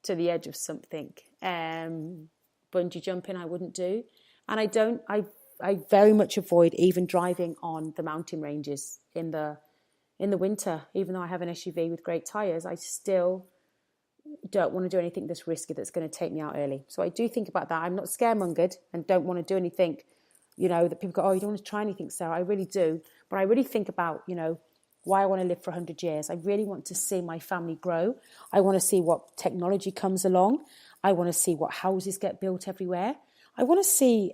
to the edge of something. Bungee jumping I wouldn't do. And I very much avoid even driving on the mountain ranges in the winter. Even though I have an SUV with great tyres, I still don't want to do anything that's risky that's going to take me out early. So I do think about that. I'm not scaremongered and don't want to do anything, that people go, oh, you don't want to try anything, Sarah. I really do. But I really think about, why I want to live for 100 years. I really want to see my family grow. I want to see what technology comes along. I want to see what houses get built everywhere. I want to see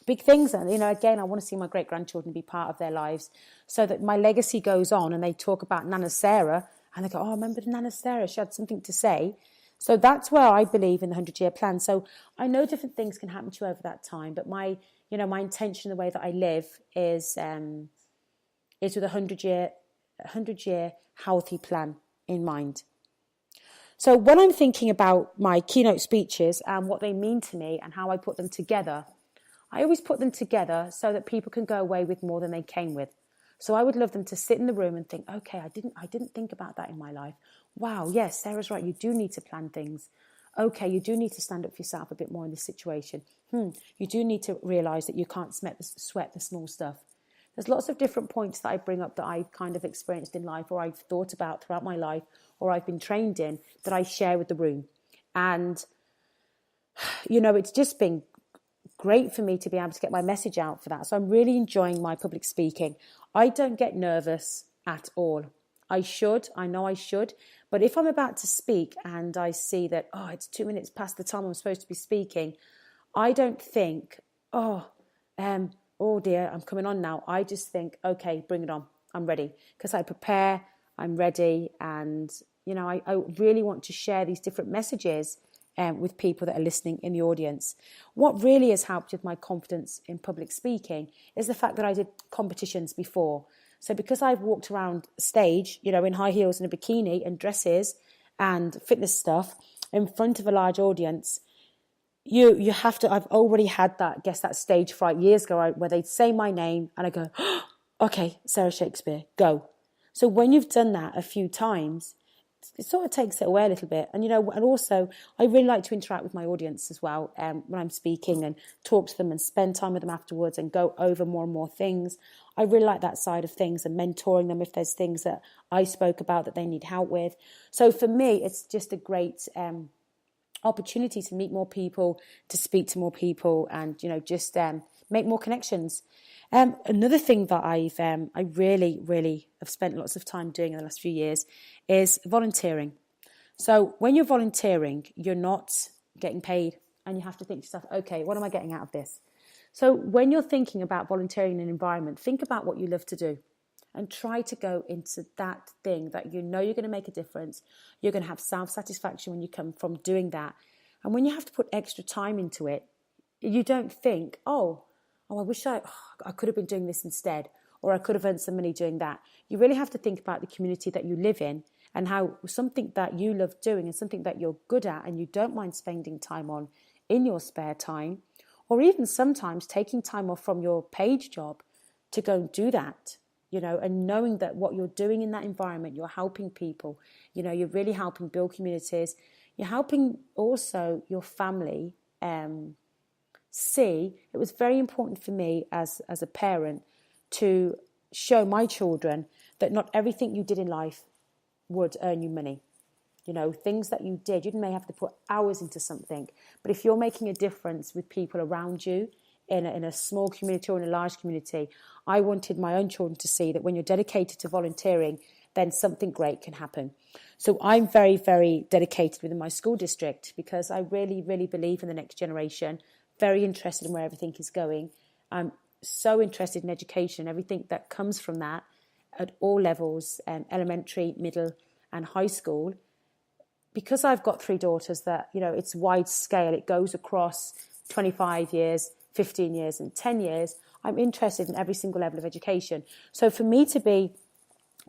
big things. And, again, I want to see my great-grandchildren be part of their lives so that my legacy goes on and they talk about Nana Sarah and they go, oh, I remember Nana Sarah. She had something to say. So that's where I believe in the 100-year plan. So I know different things can happen to you over that time, but my intention, the way that I live is with a 100-year healthy plan in mind. So when I'm thinking about my keynote speeches and what they mean to me and how I put them together, I always put them together so that people can go away with more than they came with. So I would love them to sit in the room and think, okay, I didn't think about that in my life. Wow, yes, Sarah's right. You do need to plan things. Okay, you do need to stand up for yourself a bit more in this situation. You do need to realise that you can't sweat the small stuff. There's lots of different points that I bring up that I've kind of experienced in life or I've thought about throughout my life or I've been trained in that I share with the room. And, it's just been great for me to be able to get my message out for that. So I'm really enjoying my public speaking. I don't get nervous at all. I know I should. But if I'm about to speak and I see that, it's 2 minutes past the time I'm supposed to be speaking, I don't think, oh dear, I'm coming on now. I just think, okay, bring it on. I'm ready. Because I prepare, I'm ready. And, I really want to share these different messages with people that are listening in the audience. What really has helped with my confidence in public speaking is the fact that I did competitions before. So because I've walked around stage, in high heels and a bikini and dresses and fitness stuff in front of a large audience, you have to, I've already had that stage fright years ago where they'd say my name and I go, oh, okay, Sarah Shakespeare, go. So when you've done that a few times, it sort of takes it away a little bit. And, and also I really like to interact with my audience as well when I'm speaking and talk to them and spend time with them afterwards and go over more and more things. I really like that side of things and mentoring them if there's things that I spoke about that they need help with. So for me, it's just a great opportunity to meet more people, to speak to more people and, just make more connections. Another thing that I really, really have spent lots of time doing in the last few years is volunteering. So when you're volunteering, you're not getting paid and you have to think to yourself, okay, what am I getting out of this? So when you're thinking about volunteering in an environment, think about what you love to do and try to go into that thing that you're going to make a difference. You're going to have self-satisfaction when you come from doing that. And when you have to put extra time into it, you don't think, I wish I could have been doing this instead, or I could have earned some money doing that. You really have to think about the community that you live in and how something that you love doing and something that you're good at and you don't mind spending time on in your spare time, or even sometimes taking time off from your paid job to go and do that, and knowing that what you're doing in that environment, you're helping people, you're really helping build communities. You're helping also your family see. It was very important for me as a parent to show my children that not everything you did in life would earn you money. Things that you did, you may have to put hours into something, but if you're making a difference with people around you in a small community or in a large community, I wanted my own children to see that when you're dedicated to volunteering, then something great can happen. So I'm very, very dedicated within my school district because I really, really believe in the next generation, very interested in where everything is going. I'm so interested in education, everything that comes from that at all levels, elementary, middle and high school. Because I've got 3 daughters that, it's wide scale, it goes across 25 years, 15 years and 10 years, I'm interested in every single level of education. So for me to be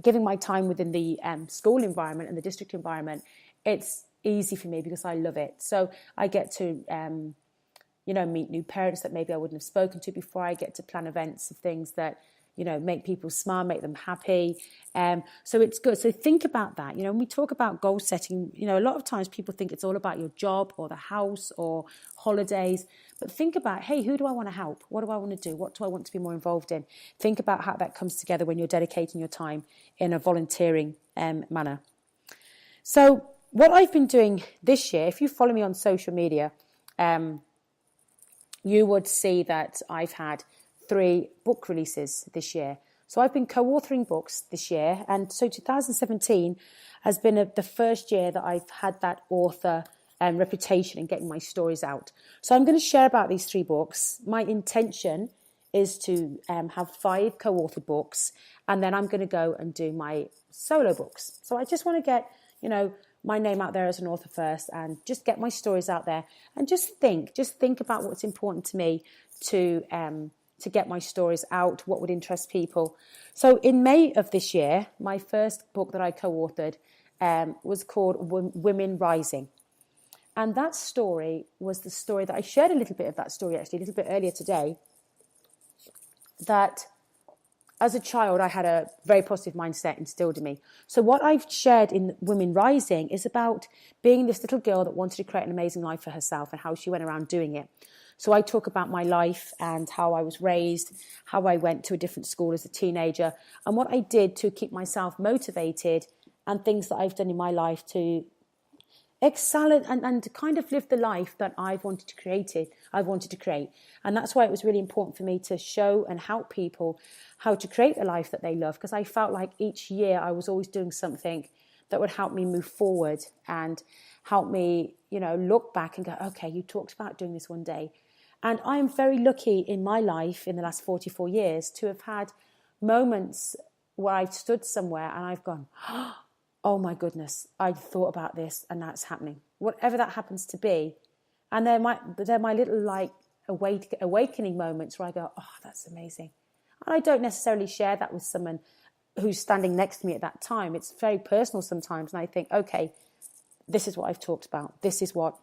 giving my time within the school environment and the district environment, it's easy for me because I love it. So I get to, meet new parents that maybe I wouldn't have spoken to before. I get to plan events of things that, make people smile, make them happy. So it's good. So think about that. When we talk about goal setting, a lot of times people think it's all about your job or the house or holidays. But think about, hey, who do I want to help? What do I want to do? What do I want to be more involved in? Think about how that comes together when you're dedicating your time in a volunteering manner. So what I've been doing this year, if you follow me on social media, you would see that I've had 3 book releases this year. So I've been co-authoring books this year. And so 2017 has been the first year that I've had that author reputation and getting my stories out. So I'm going to share about these 3 books. My intention is to have 5 co-authored books. And then I'm going to go and do my solo books. So I just want to get, my name out there as an author first and just get my stories out there and just think about what's important to me to get my stories out, what would interest people. So in May of this year, my first book that I co-authored was called Women Rising. And that story was the story that I shared a little bit of that story actually a little bit earlier today, that as a child, I had a very positive mindset instilled in me. So what I've shared in Women Rising is about being this little girl that wanted to create an amazing life for herself and how she went around doing it. So I talk about my life and how I was raised, how I went to a different school as a teenager, and what I did to keep myself motivated and things that I've done in my life to excel and to kind of live the life that I've wanted to create. And that's why it was really important for me to show and help people how to create the life that they love, because I felt like each year I was always doing something that would help me move forward and help me, look back and go, okay, you talked about doing this one day. And I am very lucky in my life in the last 44 years to have had moments where I've stood somewhere and I've gone, oh my goodness, I thought about this and that's happening. Whatever that happens to be. And they're my little awakening moments where I go, oh, that's amazing. And I don't necessarily share that with someone who's standing next to me at that time. It's very personal sometimes. And I think, okay, this is what I've talked about. This is what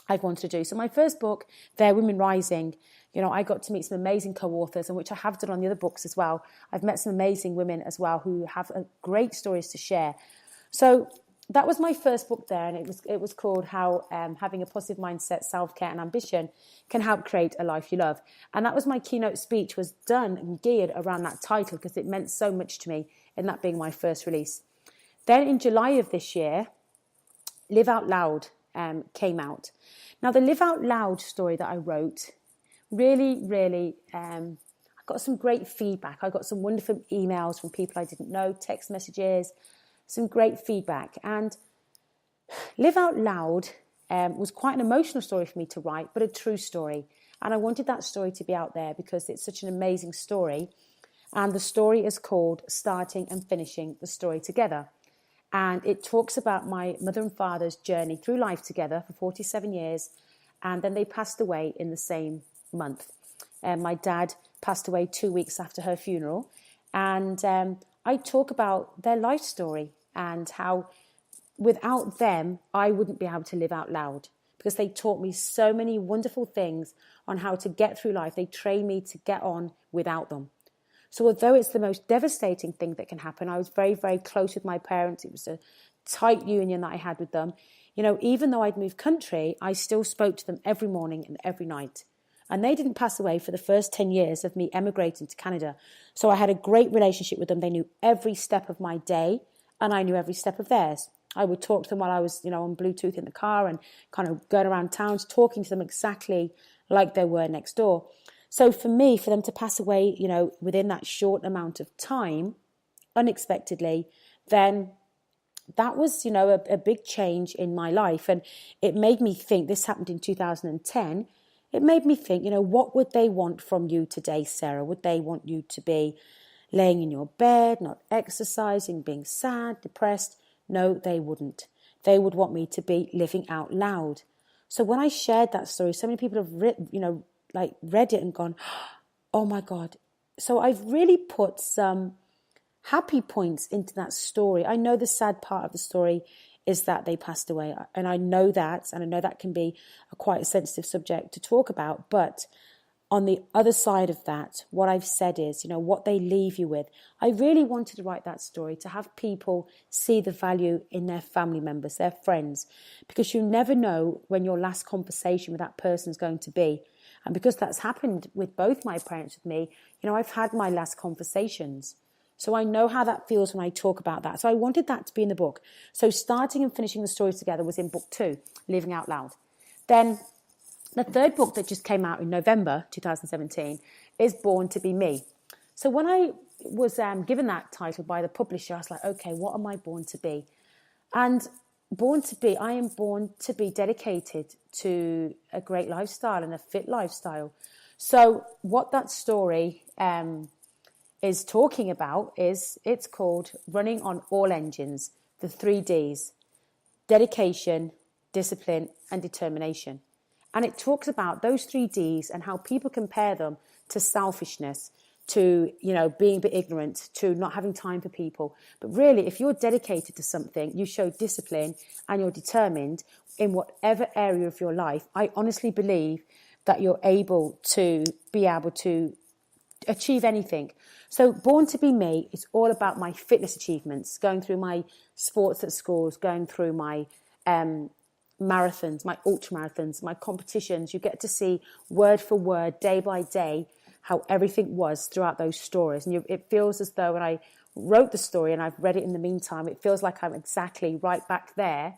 I've wanted to do. So my first book, Women Rising, I got to meet some amazing co-authors, and which I have done on the other books as well. I've met some amazing women as well who have great stories to share. So that was my first book there, and it was called How Having a Positive Mindset, Self-Care and Ambition Can Help Create a Life You Love. And that was my keynote speech, was done and geared around that title because it meant so much to me in that being my first release. Then in July of this year, Live Out Loud came out. Now, the Live Out Loud story that I wrote really, I got some great feedback. I got some wonderful emails from people I didn't know, text messages, some great feedback. And Live Out Loud was quite an emotional story for me to write, but a true story. And I wanted that story to be out there because it's such an amazing story. And the story is called Starting and Finishing the Story Together. And it talks about my mother and father's journey through life together for 47 years. And then they passed away in the same month. My dad passed away 2 weeks after her funeral. And I talk about their life story and how without them, I wouldn't be able to live out loud, because they taught me so many wonderful things on how to get through life. They trained me to get on without them. So although it's the most devastating thing that can happen, I was very, very close with my parents. It was a tight union that I had with them. Even though I'd moved country, I still spoke to them every morning and every night. And they didn't pass away for the first 10 years of me emigrating to Canada. So I had a great relationship with them. They knew every step of my day, and I knew every step of theirs. I would talk to them while I was, on Bluetooth in the car and kind of going around towns, talking to them exactly like they were next door. So for them to pass away, within that short amount of time, unexpectedly, then that was, a big change in my life. And it made me think, this happened in 2010, it made me think, what would they want from you today, Sarah? Would they want you to be laying in your bed, not exercising, being sad, depressed? No, they wouldn't. They would want me to be living out loud. So when I shared that story, so many people have read it and gone, oh my God. So I've really put some happy points into that story. I know the sad part of the story is that they passed away. And I know that can be quite a sensitive subject to talk about. But on the other side of that, what I've said is, what they leave you with. I really wanted to write that story to have people see the value in their family members, their friends, because you never know when your last conversation with that person is going to be. And because that's happened with both my parents with me, I've had my last conversations. So I know how that feels when I talk about that. So I wanted that to be in the book. So starting and finishing the stories together was in book 2, Living Out Loud. Then the third book that just came out in November 2017 is Born to Be Me. So when I was given that title by the publisher, I was like, okay, what am I born to be? And I am born to be dedicated to a great lifestyle and a fit lifestyle. So what that story is talking about it's called Running on All Engines, the 3 Ds: dedication, discipline, and determination. And it talks about those 3 Ds and how people compare them to selfishness, to, being a bit ignorant, to not having time for people. But really, if you're dedicated to something, you show discipline and you're determined in whatever area of your life, I honestly believe that you're able to achieve anything. So Born to Be Me is all about my fitness achievements, going through my sports at schools, going through my marathons, my ultra marathons, my competitions. You get to see word for word, day by day, how everything was throughout those stories. And it feels as though when I wrote the story and I've read it in the meantime, it feels like I'm exactly right back there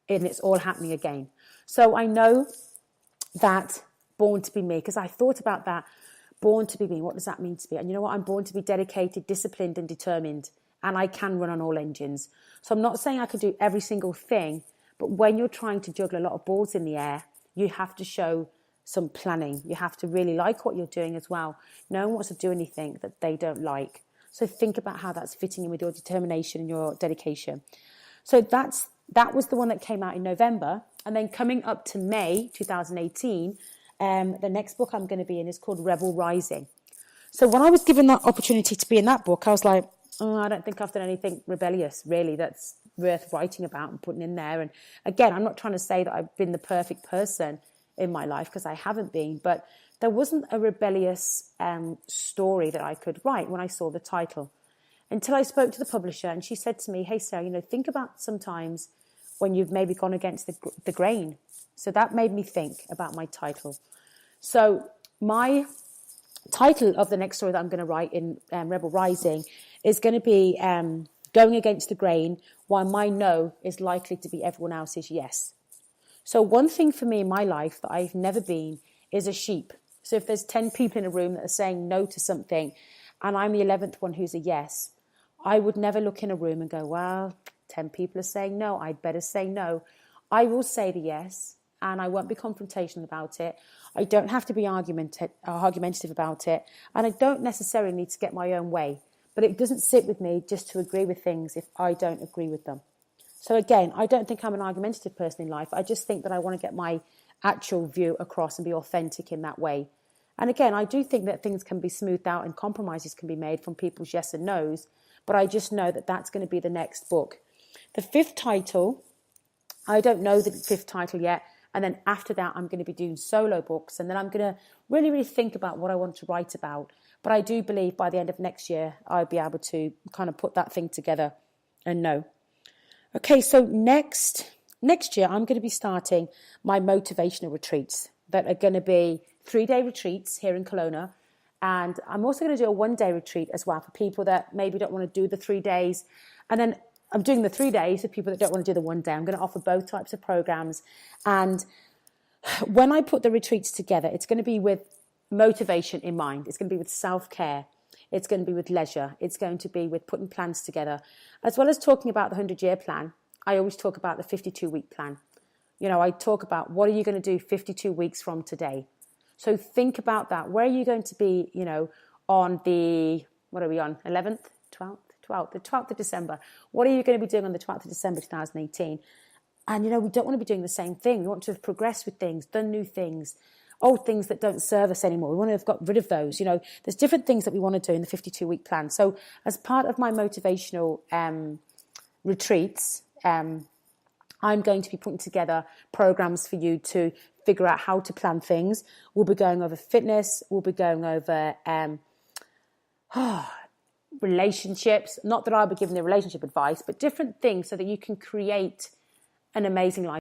and it's all happening again. So I know that Born to Be Me, because I thought about that. Born to be me, what does that mean to be? And you know what? I'm born to be dedicated, disciplined and determined, and I can run on all engines. So I'm not saying I can do every single thing, but when you're trying to juggle a lot of balls in the air, you have to show some planning. You have to really like what you're doing as well. No one wants to do anything that they don't like. So think about how that's fitting in with your determination and your dedication. So that was the one that came out in November. And then coming up to May 2018, the next book I'm going to be in is called Rebel Rising. So when I was given that opportunity to be in that book, I was like, I don't think I've done anything rebellious, really, that's worth writing about and putting in there. And again, I'm not trying to say that I've been the perfect person in my life, because I haven't been, but there wasn't a rebellious story that I could write when I saw the title, until I spoke to the publisher and she said to me, hey, Sarah, think about sometimes when you've maybe gone against the grain. So that made me think about my title. So my title of the next story that I'm going to write in Rebel Rising is going to be Going Against the Grain, Why My No is Likely to Be Everyone Else's Yes. So one thing for me in my life that I've never been is a sheep. So if there's 10 people in a room that are saying no to something and I'm the 11th one who's a yes, I would never look in a room and go, well, 10 people are saying no, I'd better say no. I will say the yes, and I won't be confrontational about it. I don't have to be argumentative about it, and I don't necessarily need to get my own way. But it doesn't sit with me just to agree with things if I don't agree with them. So again, I don't think I'm an argumentative person in life. I just think that I want to get my actual view across and be authentic in that way. And again, I do think that things can be smoothed out and compromises can be made from people's yes and no's, but I just know that that's going to be the next book. The 5th title, I don't know the 5th title yet. And then after that, I'm going to be doing solo books. And then I'm going to really, really think about what I want to write about. But I do believe by the end of next year, I'll be able to kind of put that thing together and know. Okay, so next year, I'm going to be starting my motivational retreats that are going to be 3-day retreats here in Kelowna. And I'm also going to do a 1-day retreat as well for people that maybe don't want to do the 3 days. And then I'm doing the 3 days for people that don't want to do the 1 day. I'm going to offer both types of programs. And when I put the retreats together, it's going to be with motivation in mind. It's going to be with self-care. It's going to be with leisure. It's going to be with putting plans together. As well as talking about the 100-year plan, I always talk about the 52-week plan. I talk about what are you going to do 52 weeks from today. So think about that. Where are you going to be, on the, what are we on, 11th, 12th, the 12th of December. What are you going to be doing on the 12th of December 2018? And, we don't want to be doing the same thing. We want to have progressed with things, done new things, old things that don't serve us anymore. We want to have got rid of those. There's different things that we want to do in the 52-week plan. So as part of my motivational retreats, I'm going to be putting together programs for you to figure out how to plan things. We'll be going over fitness. We'll be going over relationships. Not that I'll be giving the relationship advice, but different things so that you can create an amazing life